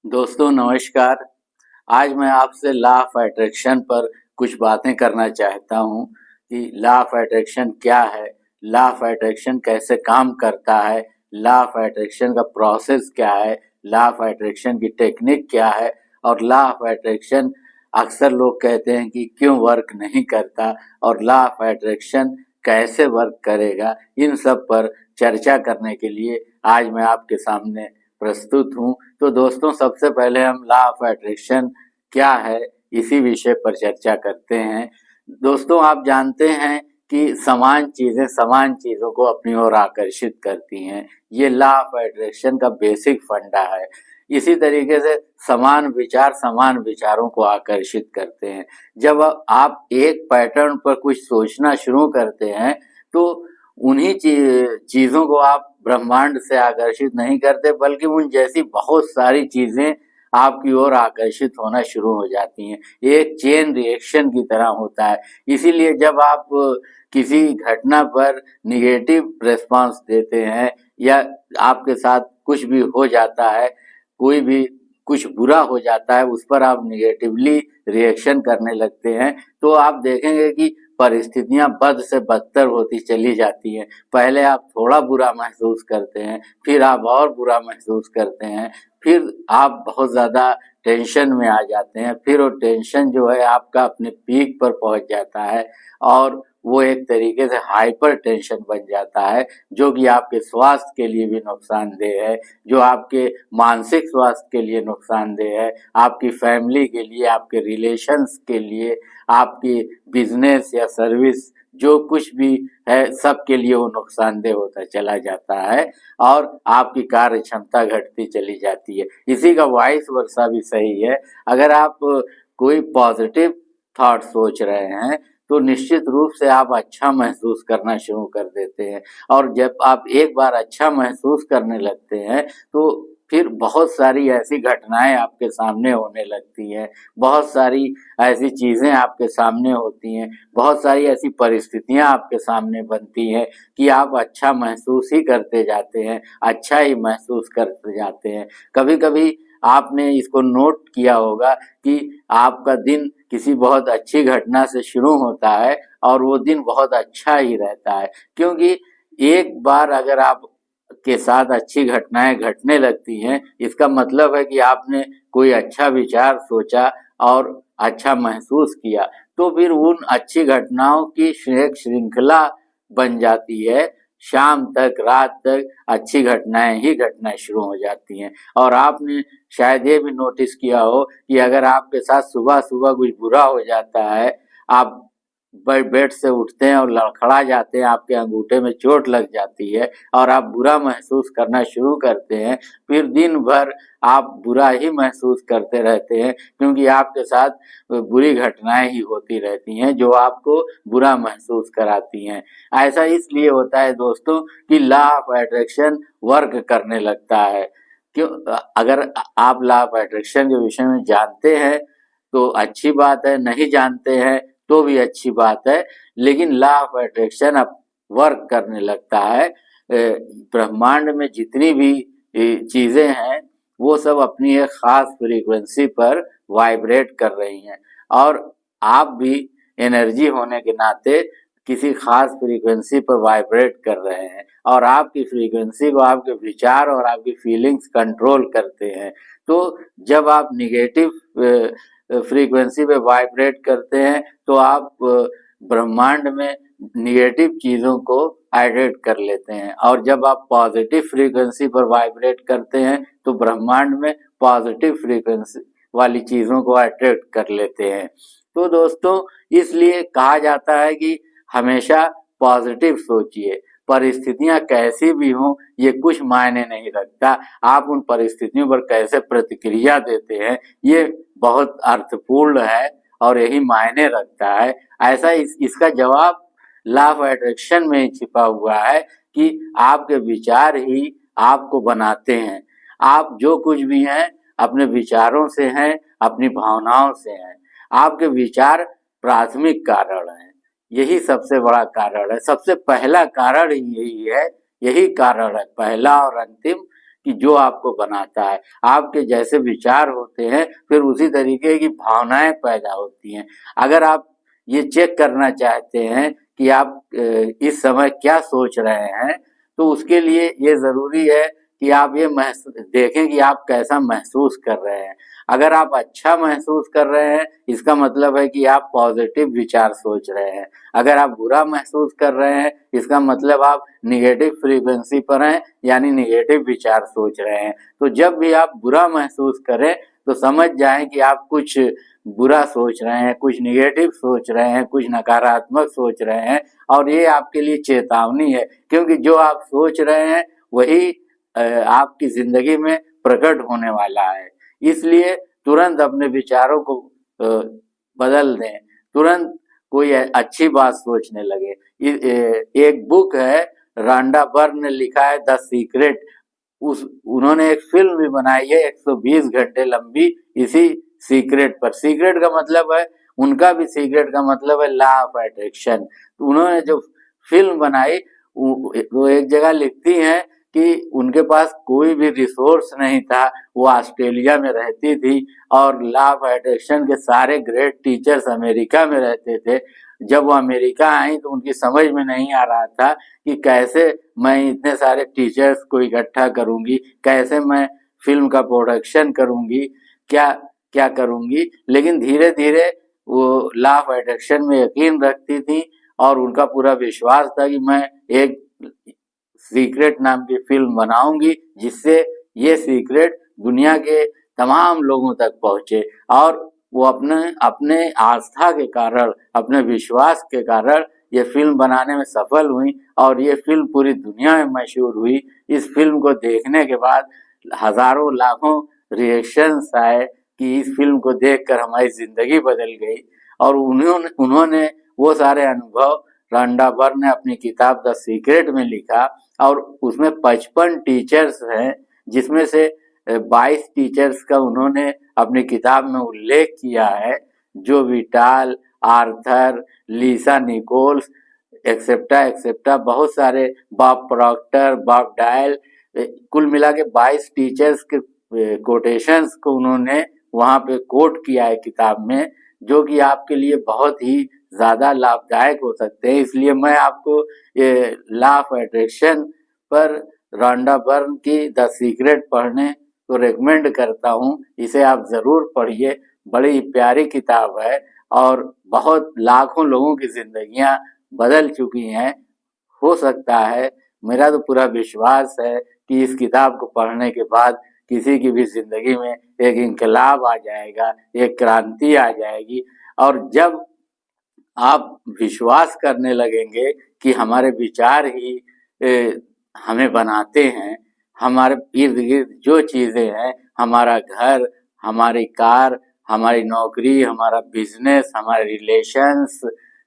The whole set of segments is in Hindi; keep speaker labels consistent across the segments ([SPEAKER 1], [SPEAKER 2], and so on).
[SPEAKER 1] दोस्तों नमस्कार। आज मैं आपसे लॉ ऑफ अट्रैक्शन पर कुछ बातें करना चाहता हूँ कि लॉ ऑफ अट्रैक्शन क्या है, लॉ ऑफ अट्रैक्शन कैसे काम करता है, लॉ ऑफ अट्रैक्शन का प्रोसेस क्या है, लॉ ऑफ अट्रैक्शन की टेक्निक क्या है और लॉ ऑफ अट्रैक्शन अक्सर लोग कहते हैं कि क्यों वर्क नहीं करता और लॉ ऑफ अट्रैक्शन कैसे वर्क करेगा। इन सब पर चर्चा करने के लिए आज मैं आपके सामने प्रस्तुत हूँ। तो दोस्तों सबसे पहले हम लॉ ऑफ अट्रैक्शन क्या है इसी विषय पर चर्चा करते हैं। दोस्तों आप जानते हैं कि समान चीजें समान चीजों को अपनी ओर आकर्षित करती हैं। ये लॉ ऑफ अट्रैक्शन का बेसिक फंडा है। इसी तरीके से समान विचार समान विचारों को आकर्षित करते हैं। जब आप एक पैटर्न पर कुछ सोचना शुरू करते हैं तो उन्हीं चीजों को आप ब्रह्मांड से आकर्षित नहीं करते, बल्कि उन जैसी बहुत सारी चीजें आपकी ओर आकर्षित होना शुरू हो जाती हैं। एक चेन रिएक्शन की तरह होता है। इसीलिए जब आप किसी घटना पर निगेटिव रिस्पांस देते हैं या आपके साथ कुछ भी हो जाता है, कोई भी कुछ बुरा हो जाता है, उस पर आप निगेटिवली रिएक्शन करने लगते हैं, तो आप देखेंगे कि परिस्थितियां बद से बदतर होती चली जाती हैं। पहले आप थोड़ा बुरा महसूस करते हैं, फिर आप और बुरा महसूस करते हैं, फिर आप बहुत ज़्यादा टेंशन में आ जाते हैं, फिर वो टेंशन जो है आपका अपने पीक पर पहुंच जाता है और वो एक तरीके से हाइपर टेंशन बन जाता है, जो कि आपके स्वास्थ्य के लिए भी नुकसानदेह है, जो आपके मानसिक स्वास्थ्य के लिए नुकसानदेह है, आपकी फैमिली के लिए, आपके रिलेशंस के लिए, आपकी बिजनेस या सर्विस जो कुछ भी है सबके लिए वो नुकसानदेह होता चला जाता है और आपकी कार्य क्षमता घटती चली जाती है। इसी का वाइस वर्सा भी सही है। अगर आप कोई पॉजिटिव थॉट सोच रहे हैं तो निश्चित रूप से आप अच्छा महसूस करना शुरू कर देते हैं और जब आप एक बार अच्छा महसूस करने लगते हैं तो फिर बहुत सारी ऐसी घटनाएं आपके सामने होने लगती हैं, बहुत सारी ऐसी चीजें आपके सामने होती हैं, बहुत सारी ऐसी परिस्थितियां आपके सामने बनती हैं कि आप अच्छा महसूस ही करते जाते हैं, अच्छा ही महसूस करते जाते हैं। कभी कभी आपने इसको नोट किया होगा कि आपका दिन किसी बहुत अच्छी घटना से शुरू होता है और वो दिन बहुत अच्छा ही रहता है, क्योंकि एक बार अगर आप के साथ अच्छी घटनाएं घटने लगती हैं, इसका मतलब है कि आपने कोई अच्छा विचार सोचा और अच्छा महसूस किया, तो फिर उन अच्छी घटनाओं की एक श्रृंखला बन जाती है। शाम तक रात तक अच्छी घटनाएं ही घटना शुरू हो जाती हैं और आपने शायद ये भी नोटिस किया हो कि अगर आपके साथ सुबह सुबह कुछ बुरा हो जाता है, आप बेड से उठते हैं और लड़खड़ा जाते हैं, आपके अंगूठे में चोट लग जाती है और आप बुरा महसूस करना शुरू करते हैं, फिर दिन भर आप बुरा ही महसूस करते रहते हैं, क्योंकि आपके साथ बुरी घटनाएं ही होती रहती हैं जो आपको बुरा महसूस कराती हैं। ऐसा इसलिए होता है दोस्तों कि लॉ ऑफ अट्रैक्शन वर्क करने लगता है। क्यों? अगर आप लॉ ऑफ अट्रैक्शन के विषय में जानते हैं तो अच्छी बात है, नहीं जानते हैं तो भी अच्छी बात है, लेकिन लॉ ऑफ अट्रैक्शन अब वर्क करने लगता है। ब्रह्मांड में जितनी भी चीजें हैं वो सब अपनी एक खास फ्रीक्वेंसी पर वाइब्रेट कर रही हैं और आप भी एनर्जी होने के नाते किसी खास फ्रीक्वेंसी पर वाइब्रेट कर रहे हैं और आपकी फ्रीक्वेंसी को आपके विचार और आपकी फीलिंग्स कंट्रोल करते हैं। तो जब आप निगेटिव फ्रीक्वेंसी पे वाइब्रेट करते हैं तो आप ब्रह्मांड में निगेटिव चीजों को अट्रैक्ट कर लेते हैं और जब आप पॉजिटिव फ्रीक्वेंसी पर वाइब्रेट करते हैं तो ब्रह्मांड में पॉजिटिव फ्रीक्वेंसी वाली चीजों को अट्रैक्ट कर लेते हैं। तो दोस्तों इसलिए कहा जाता है कि हमेशा पॉजिटिव सोचिए। परिस्थितियां कैसी भी हों ये कुछ मायने नहीं रखता, आप उन परिस्थितियों पर कैसे प्रतिक्रिया देते हैं ये बहुत अर्थपूर्ण है और यही मायने रखता है। ऐसा इसका जवाब लॉ ऑफ अट्रैक्शन में ही छिपा हुआ है कि आपके विचार ही आपको बनाते हैं। आप जो कुछ भी हैं अपने विचारों से हैं, अपनी भावनाओं से हैं। आपके विचार प्राथमिक कारण हैं, यही सबसे बड़ा कारण है, सबसे पहला कारण ही यही है, यही कारण है पहला और अंतिम कि जो आपको बनाता है। आपके जैसे विचार होते हैं फिर उसी तरीके की भावनाएं पैदा होती हैं। अगर आप ये चेक करना चाहते हैं कि आप इस समय क्या सोच रहे हैं, तो उसके लिए ये ज़रूरी है कि आप ये देखें कि आप कैसा महसूस कर रहे हैं। अगर आप अच्छा महसूस कर रहे हैं, इसका मतलब है कि आप पॉजिटिव विचार सोच रहे हैं। अगर आप बुरा महसूस कर रहे हैं, इसका मतलब आप निगेटिव फ्रीक्वेंसी पर हैं, यानी निगेटिव विचार सोच रहे हैं। तो जब भी आप बुरा महसूस करें तो समझ जाएं कि आप कुछ बुरा सोच रहे हैं, कुछ निगेटिव सोच रहे हैं, कुछ नकारात्मक सोच रहे हैं, और ये आपके लिए चेतावनी है, क्योंकि जो आप सोच रहे हैं वही आपकी जिंदगी में प्रकट होने वाला है। इसलिए तुरंत अपने विचारों को बदल दें, तुरंत कोई अच्छी बात सोचने लगे। एक बुक है, रांडा बर्न ने लिखा है द सीक्रेट, उन्होंने एक फिल्म भी बनाई है 120 घंटे लंबी इसी सीक्रेट पर। सीक्रेट का मतलब है, उनका भी सीक्रेट का मतलब है लॉ ऑफ अट्रैक्शन। उन्होंने जो फिल्म बनाई वो एक जगह लिखती हैं कि उनके पास कोई भी रिसोर्स नहीं था, वो ऑस्ट्रेलिया में रहती थी और लॉ ऑफ अट्रैक्शन के सारे ग्रेट टीचर्स अमेरिका में रहते थे। जब वो अमेरिका आई तो उनकी समझ में नहीं आ रहा था कि कैसे मैं इतने सारे टीचर्स को इकट्ठा करूंगी, कैसे मैं फिल्म का प्रोडक्शन करूंगी, क्या क्या करूंगी। लेकिन धीरे धीरे वो लॉ ऑफ अट्रैक्शन में यकीन रखती थी और उनका पूरा विश्वास था कि मैं एक सीक्रेट नाम की फिल्म बनाऊंगी जिससे ये सीक्रेट दुनिया के तमाम लोगों तक पहुंचे। और वो अपने अपने आस्था के कारण, अपने विश्वास के कारण ये फिल्म बनाने में सफल हुई और ये फिल्म पूरी दुनिया में मशहूर हुई। इस फिल्म को देखने के बाद हजारों लाखों रिएक्शंस आए कि इस फिल्म को देखकर हमारी जिंदगी बदल गई। और उन्होंने वो सारे अनुभव रांडा बर्न ने अपनी किताब द सीक्रेट में लिखा और उसमें 55 टीचर्स हैं, जिसमें से 22 टीचर्स का उन्होंने अपनी किताब में उल्लेख किया है, जो विटाल, आर्थर, लिसा निकोल्स, एक्सेप्टा एक्सेप्टा, बहुत सारे, बॉब प्रॉक्टर, बॉब डायल, कुल मिला के 22 टीचर्स के कोटेशंस को उन्होंने वहां पे कोट किया है किताब में, जो कि आपके लिए बहुत ही ज्यादा लाभदायक हो सकते हैं। इसलिए मैं आपको ये लॉ ऑफ अट्रैक्शन पर रांडा बर्न की द सीक्रेट पढ़ने को रेकमेंड करता हूँ। इसे आप जरूर पढ़िए, बड़ी प्यारी किताब है और बहुत लाखों लोगों की जिंदगियां बदल चुकी हैं। हो सकता है, मेरा तो पूरा विश्वास है कि इस किताब को पढ़ने के बाद किसी की भी जिंदगी में एक इंकलाब आ जाएगा, एक क्रांति आ जाएगी। और जब आप विश्वास करने लगेंगे कि हमारे विचार ही हमें बनाते हैं, हमारे इर्द गिर्द जो चीजें हैं, हमारा घर, हमारी कार, हमारी नौकरी, हमारा बिजनेस, हमारे रिलेशंस,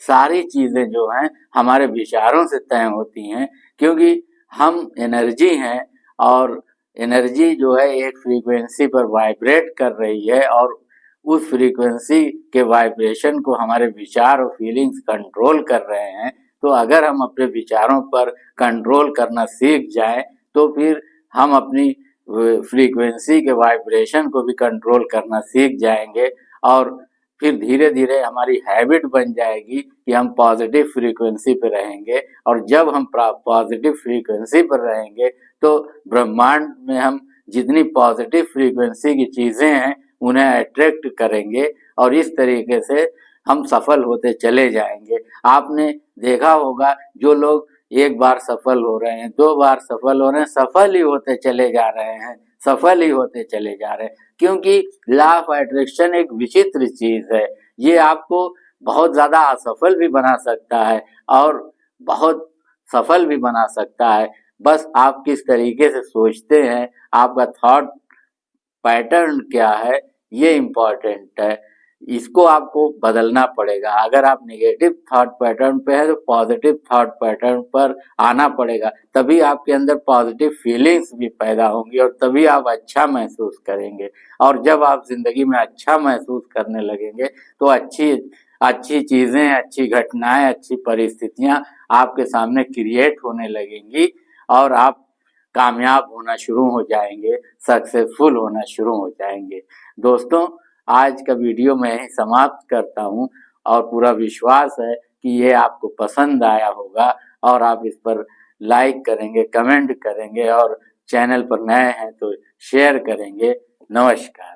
[SPEAKER 1] सारी चीजें जो हैं हमारे विचारों से तय होती हैं, क्योंकि हम एनर्जी हैं और एनर्जी जो है एक फ्रीक्वेंसी पर वाइब्रेट कर रही है और उस फ्रीक्वेंसी के वाइब्रेशन को हमारे विचार और फीलिंग्स कंट्रोल कर रहे हैं। तो अगर हम अपने विचारों पर कंट्रोल करना सीख जाएं तो फिर हम अपनी फ्रीक्वेंसी के वाइब्रेशन को भी कंट्रोल करना सीख जाएंगे और फिर धीरे धीरे हमारी हैबिट बन जाएगी कि हम पॉजिटिव फ्रीक्वेंसी पर रहेंगे। और जब हम पॉजिटिव फ्रीक्वेंसी पर रहेंगे तो ब्रह्मांड में हम जितनी पॉजिटिव फ्रीक्वेंसी की चीजें हैं उन्हें अट्रैक्ट करेंगे और इस तरीके से हम सफल होते चले जाएंगे। आपने देखा होगा, जो लोग एक बार सफल हो रहे हैं, 2 बार सफल हो रहे हैं, सफल ही होते चले जा रहे हैं, सफल ही होते चले जा रहे हैं, क्योंकि लॉ ऑफ अट्रैक्शन एक विचित्र चीज है। ये आपको बहुत ज्यादा असफल भी बना सकता है और बहुत सफल भी बना सकता है। बस आप किस तरीके से सोचते हैं, आपका थॉट पैटर्न क्या है, ये इम्पोर्टेंट है। इसको आपको बदलना पड़ेगा। अगर आप नेगेटिव थॉट पैटर्न पे है तो पॉजिटिव थॉट पैटर्न पर आना पड़ेगा, तभी आपके अंदर पॉजिटिव फीलिंग्स भी पैदा होंगी और तभी आप अच्छा महसूस करेंगे। और जब आप जिंदगी में अच्छा महसूस करने लगेंगे तो अच्छी अच्छी चीजें, अच्छी घटनाएं, अच्छी परिस्थितियां आपके सामने क्रिएट होने लगेंगी और आप कामयाब होना शुरू हो जाएंगे, सक्सेसफुल होना शुरू हो जाएंगे। दोस्तों, आज का वीडियो मैं समाप्त करता हूँ और पूरा विश्वास है कि ये आपको पसंद आया होगा और आप इस पर लाइक करेंगे, कमेंट करेंगे और चैनल पर नए हैं तो शेयर करेंगे। नमस्कार।